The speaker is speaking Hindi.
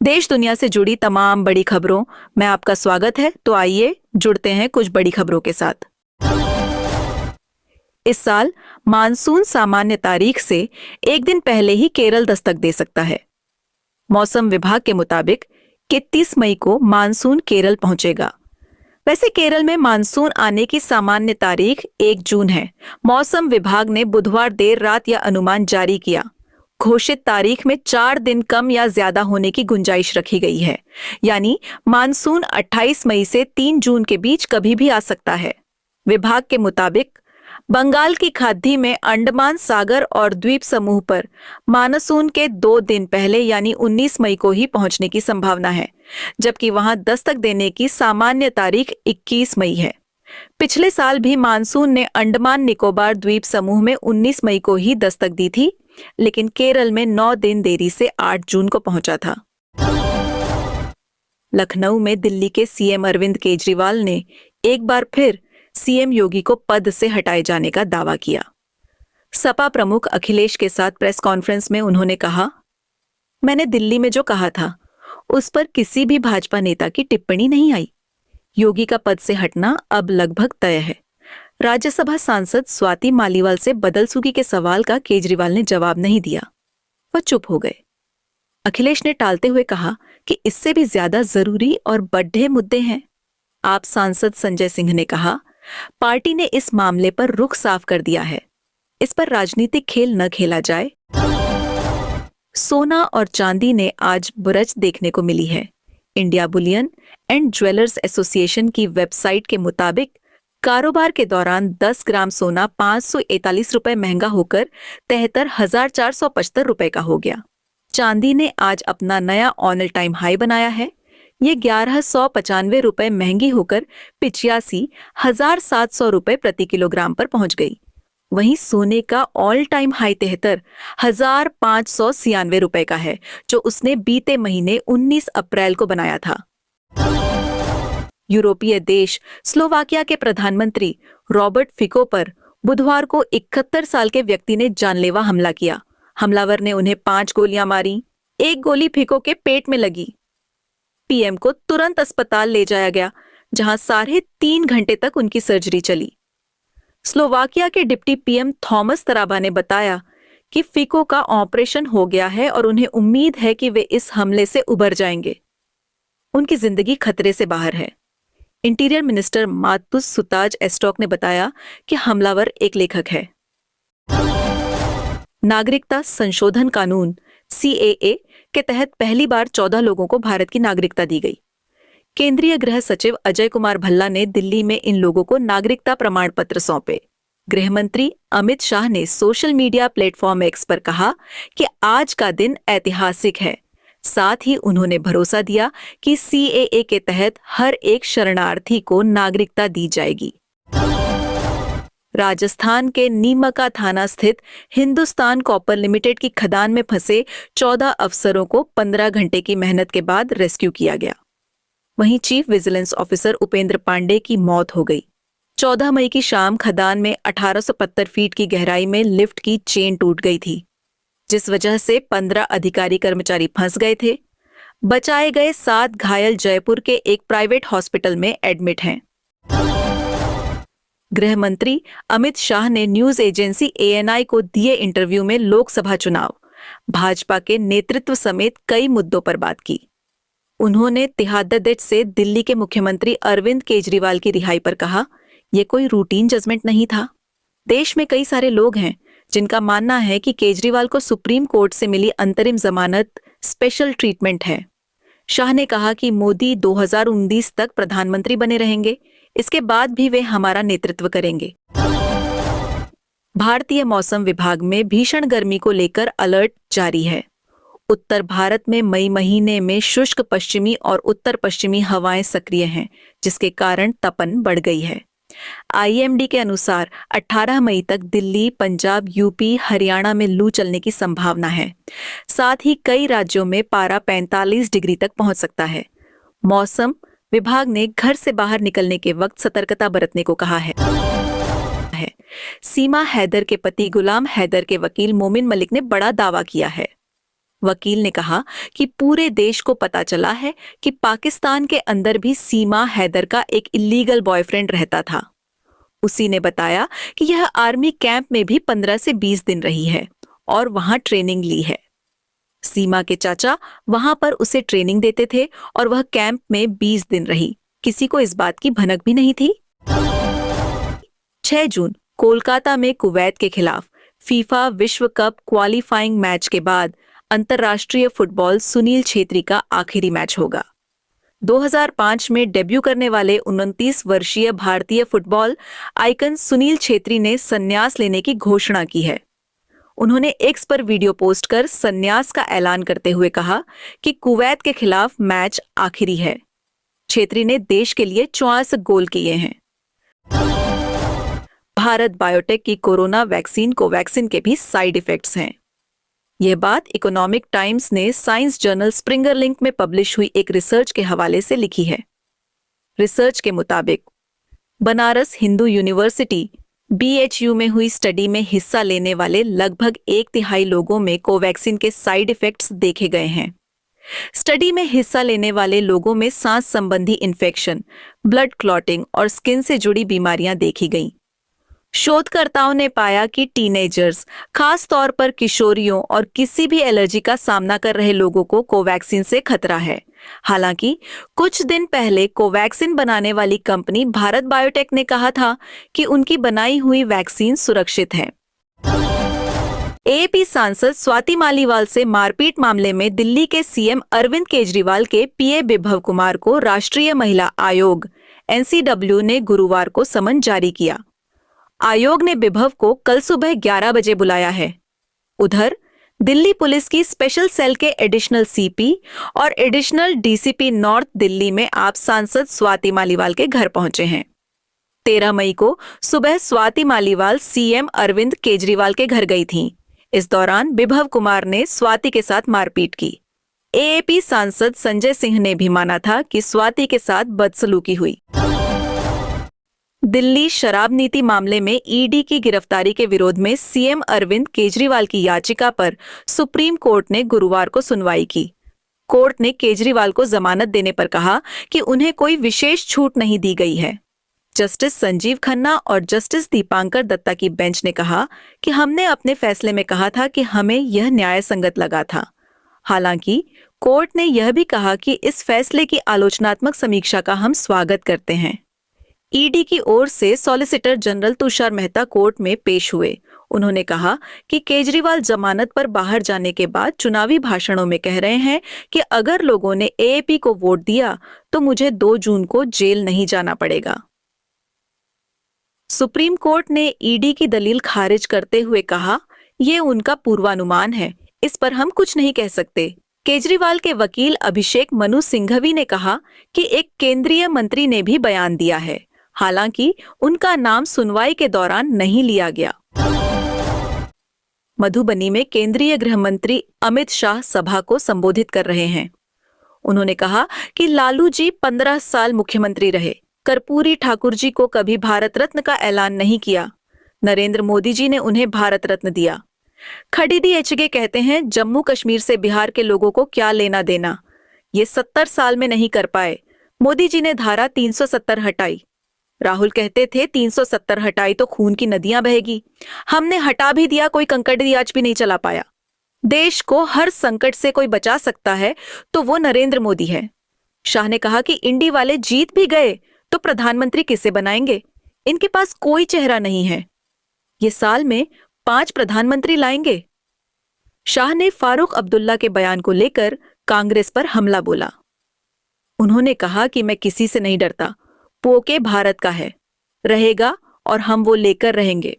देश दुनिया से जुड़ी तमाम बड़ी खबरों में आपका स्वागत है। तो आइए जुड़ते हैं कुछ बड़ी खबरों के साथ। इस साल मानसून सामान्य तारीख से एक दिन पहले ही केरल दस्तक दे सकता है। मौसम विभाग के मुताबिक 31 मई को मानसून केरल पहुंचेगा। वैसे केरल में मानसून आने की सामान्य तारीख 1 जून है। मौसम विभाग ने बुधवार देर रात यह अनुमान जारी किया। घोषित तारीख में 4 दिन कम या ज्यादा होने की गुंजाइश रखी गई है, यानी मानसून 28 मई से 3 जून के बीच कभी भी आ सकता है। विभाग के मुताबिक बंगाल की खाड़ी में अंडमान सागर और द्वीप समूह पर मानसून के 2 दिन पहले यानी 19 मई को ही पहुंचने की संभावना है, जबकि वहां दस्तक देने की सामान्य तारीख 21 मई है। पिछले साल भी मानसून ने अंडमान निकोबार द्वीप समूह में 19 मई को ही दस्तक दी थी, लेकिन केरल में 9 दिन देरी से 8 जून को पहुंचा था। लखनऊ में दिल्ली के सीएम अरविंद केजरीवाल ने एक बार फिर सीएम योगी को पद से हटाए जाने का दावा किया। सपा प्रमुख अखिलेश के साथ प्रेस कॉन्फ्रेंस में उन्होंने कहा, मैंने दिल्ली में जो कहा था उस पर किसी भी भाजपा नेता की टिप्पणी नहीं आई। योगी का पद से हटना अब लगभग तय है। राज्यसभा सांसद स्वाति मालीवाल से बदलसूगी के सवाल का केजरीवाल ने जवाब नहीं दिया। वह चुप हो गए। अखिलेश ने टालते हुए कहा कि इससे भी ज्यादा जरूरी और बड़े मुद्दे हैं। आप सांसद संजय सिंह ने कहा, पार्टी ने इस मामले पर रुख साफ कर दिया है। इस पर राजनीतिक खेल न खेला जाए। सोना और चांदी ने आज बुरज देखने को मिली है। India Boolean and jewellers association की वेबसाइट के मुताबिक कारोबार के दौरान 10 ग्राम सोना 541 रुपए महंगा होकर 73,475 रुपए का हो गया। चांदी ने आज अपना नया ऑल टाइम हाई बनाया है। ये 1195 रुपए महंगी होकर 85,700 रुपए प्रति किलोग्राम पर पहुंच गई। वहीं सोने का ऑल टाइम हाई 73,596 रुपए का है, जो उसने बीते महीने 19 अप्रैल को बनाया था। यूरोपीय देश स्लोवाकिया के प्रधानमंत्री रॉबर्ट फिको पर बुधवार को 71 साल के व्यक्ति ने जानलेवा हमला किया। हमलावर ने उन्हें 5 गोलियां मारी। एक गोली फिको के पेट में लगी। पीएम को तुरंत अस्पताल ले जाया गया, जहां 3.5 घंटे तक उनकी सर्जरी चली। स्लोवाकिया के डिप्टी पीएम थॉमस तराबा ने बताया कि फिको का ऑपरेशन हो गया है और उन्हें उम्मीद है कि वे इस हमले से उबर जाएंगे। उनकी जिंदगी खतरे से बाहर है। इंटीरियर मिनिस्टर मातुस सुताज एस्टॉक ने बताया कि हमलावर एक लेखक है। नागरिकता संशोधन कानून CAA के तहत पहली बार 14 लोगों को भारत की नागरिकता दी गई। केंद्रीय गृह सचिव अजय कुमार भल्ला ने दिल्ली में इन लोगों को नागरिकता प्रमाण पत्र सौंपे। गृह मंत्री अमित शाह ने सोशल मीडिया प्लेटफॉर्म X पर कहा कि आज का दिन ऐतिहासिक है। साथ ही उन्होंने भरोसा दिया कि CAA के तहत हर एक शरणार्थी को नागरिकता दी जाएगी। राजस्थान के नीमका थाना स्थित हिंदुस्तान कॉपर लिमिटेड की खदान में फंसे 14 अफसरों को 15 घंटे की मेहनत के बाद रेस्क्यू किया गया। वहीं chief vigilance officer Upendra Pandey की मौत हो गई। 14 मई की शाम खदान में 1870 फीट की गहराई में लिफ्ट की चेन टूट गई थी, जिस वजह से 15 अधिकारी कर्मचारी फंस गए थे। बचाए गए 7 घायल जयपुर के एक प्राइवेट हॉस्पिटल में एडमिट हैं। गृह मंत्री अमित शाह ने न्यूज एजेंसी ANI को दिए इंटरव्यू में लोकसभा चुनाव, भाजपा के नेतृत्व समेत कई मुद्दों पर बात की। उन्होंने तिहाददेट से दिल्ली के मुख्यमंत्री अरविंद केजरीवाल की रिहाई पर कहा, यह कोई रूटीन जजमेंट नहीं था। देश में कई सारे लोग हैं जिनका मानना है कि केजरीवाल को सुप्रीम कोर्ट से मिली अंतरिम जमानत स्पेशल ट्रीटमेंट है। शाह ने कहा कि मोदी 2019 तक प्रधानमंत्री बने रहेंगे, इसके बाद भी वे हमारा नेतृत्व करेंगे। भारतीय मौसम विभाग में भीषण गर्मी को लेकर अलर्ट जारी है। उत्तर भारत में मई महीने में शुष्क पश्चिमी और उत्तर पश्चिमी हवाएं सक्रिय हैं, जिसके कारण तपन बढ़ गई है। IMD के अनुसार 18 मई तक दिल्ली, पंजाब, यूपी, हरियाणा में लू चलने की संभावना है। साथ ही कई राज्यों में पारा 45 डिग्री तक पहुंच सकता है। मौसम विभाग ने घर से बाहर निकलने के वक्त सतर्कता बरतने को कहा है। सीमा हैदर के पति गुलाम हैदर के वकील मोमिन मलिक ने बड़ा दावा किया है। वकील ने कहा कि पूरे देश को पता चला है कि पाकिस्तान के अंदर भी सीमा हैदर का एक इलीगल बॉयफ्रेंड रहता था। उसी ने बताया कि यह आर्मी कैंप में भी 15 से 20 दिन रही है और वहां ट्रेनिंग ली है। सीमा के चाचा वहां पर उसे ट्रेनिंग देते थे और वह कैंप में 20 दिन रही। किसी को इस बात की भनक भी नहीं थी। 6 जून कोलकाता में कुवैत के खिलाफ फीफा विश्व कप क्वालिफाइंग मैच के बाद अंतर्राष्ट्रीय फुटबॉल सुनील छेत्री का आखिरी मैच होगा। 2005 में डेब्यू करने वाले 29 वर्षीय भारतीय फुटबॉल आइकन सुनील छेत्री ने संन्यास लेने की घोषणा की है। उन्होंने एक्स पर वीडियो पोस्ट कर संन्यास का ऐलान करते हुए कहा कि कुवैत के खिलाफ मैच आखिरी है। छेत्री ने देश के लिए 64 गोल किए हैं। भारत बायोटेक की कोरोना वैक्सीन कोवैक्सिन के भी साइड इफेक्ट्स हैं। यह बात इकोनॉमिक टाइम्स ने साइंस जर्नल स्प्रिंगर लिंक में पब्लिश हुई एक रिसर्च के हवाले से लिखी है। रिसर्च के मुताबिक बनारस हिंदू यूनिवर्सिटी BHU में हुई स्टडी में हिस्सा लेने वाले लगभग 1/3 लोगों में कोवैक्सिन के साइड इफेक्ट्स देखे गए हैं। स्टडी में हिस्सा लेने वाले लोगों में सांस संबंधी इन्फेक्शन, ब्लड क्लॉटिंग और स्किन से जुड़ी बीमारियां देखी गईं। शोधकर्ताओं ने पाया कि टीनेजर्स, खास तौर पर किशोरियों और किसी भी एलर्जी का सामना कर रहे लोगों को कोवैक्सिन से खतरा है। हालांकि कुछ दिन पहले कोवैक्सिन बनाने वाली कंपनी भारत बायोटेक ने कहा था कि उनकी बनाई हुई वैक्सीन सुरक्षित है। AAP सांसद स्वाति मालीवाल से मारपीट मामले में दिल्ली के CM अरविंद केजरीवाल के PA बिभव कुमार को राष्ट्रीय महिला आयोग NCW ने गुरुवार को समन जारी किया। आयोग ने बिभव को कल सुबह 11 बजे बुलाया है। उधर दिल्ली पुलिस की स्पेशल सेल के एडिशनल CP और एडिशनल DCP नॉर्थ दिल्ली में आप सांसद स्वाति मालीवाल के घर पहुंचे हैं। 13 मई को सुबह स्वाति मालीवाल CM अरविंद केजरीवाल के घर गई थीं। इस दौरान बिभव कुमार ने स्वाति के साथ मारपीट की। AAP सांसद संजय सिंह ने भी माना था कि स्वाति के साथ बदसलूकी हुई। दिल्ली शराब नीति मामले में ED की गिरफ्तारी के विरोध में CM अरविंद केजरीवाल की याचिका पर सुप्रीम कोर्ट ने गुरुवार को सुनवाई की। कोर्ट ने केजरीवाल को जमानत देने पर कहा कि उन्हें कोई विशेष छूट नहीं दी गई है। जस्टिस संजीव खन्ना और जस्टिस दीपांकर दत्ता की बेंच ने कहा कि हमने अपने फैसले में कहा था कि हमें यह न्याय संगत लगा था। हालांकि कोर्ट ने यह भी कहा कि इस फैसले की आलोचनात्मक समीक्षा का हम स्वागत करते हैं। ED की ओर से solicitor general Tushar Mehta court में पेश हुए। उन्होंने कहा कि केजरीवाल जमानत पर बाहर जाने के बाद चुनावी भाषणों में कह रहे हैं कि अगर लोगों ने AAP को वोट दिया तो मुझे 2 जून को जेल नहीं जाना पड़ेगा। सुप्रीम कोर्ट ने ED की दलील खारिज करते हुए कहा, ये उनका पूर्वानुमान है, इस पर हम कुछ नहीं कह सकते। केजरीवाल के वकील अभिषेक मनु सिंघवी ने कहा कि एक केंद्रीय मंत्री ने भी बयान दिया है, हालांकि उनका नाम सुनवाई के दौरान नहीं लिया गया। मधुबनी में केंद्रीय गृह मंत्री अमित शाह सभा को संबोधित कर रहे हैं। उन्होंने कहा कि लालू जी 15 साल मुख्यमंत्री रहे, कर्पूरी ठाकुर जी को कभी भारत रत्न का ऐलान नहीं किया। नरेंद्र मोदी जी ने उन्हें भारत रत्न दिया। खडीदी एचगे कहते हैं, जम्मू कश्मीर से बिहार के लोगों को क्या लेना देना, ये 70 साल में नहीं कर पाए। मोदी जी ने धारा 370 हटाई। राहुल कहते थे 370 हटाई तो खून की नदियां बहेगी। हमने हटा भी दिया, कोई कंकड़ी आज भी नहीं चला पाया। देश को हर संकट से कोई बचा सकता है तो वो नरेंद्र मोदी है। शाह ने कहा कि इंडी वाले जीत भी गए तो प्रधानमंत्री किसे बनाएंगे, इनके पास कोई चेहरा नहीं है। ये साल में 5 प्रधानमंत्री लाएंगे। शाह ने फारूक अब्दुल्ला के बयान को लेकर कांग्रेस पर हमला बोला। उन्होंने कहा कि मैं किसी से नहीं डरता, पोके भारत का है, रहेगा और हम वो लेकर रहेंगे।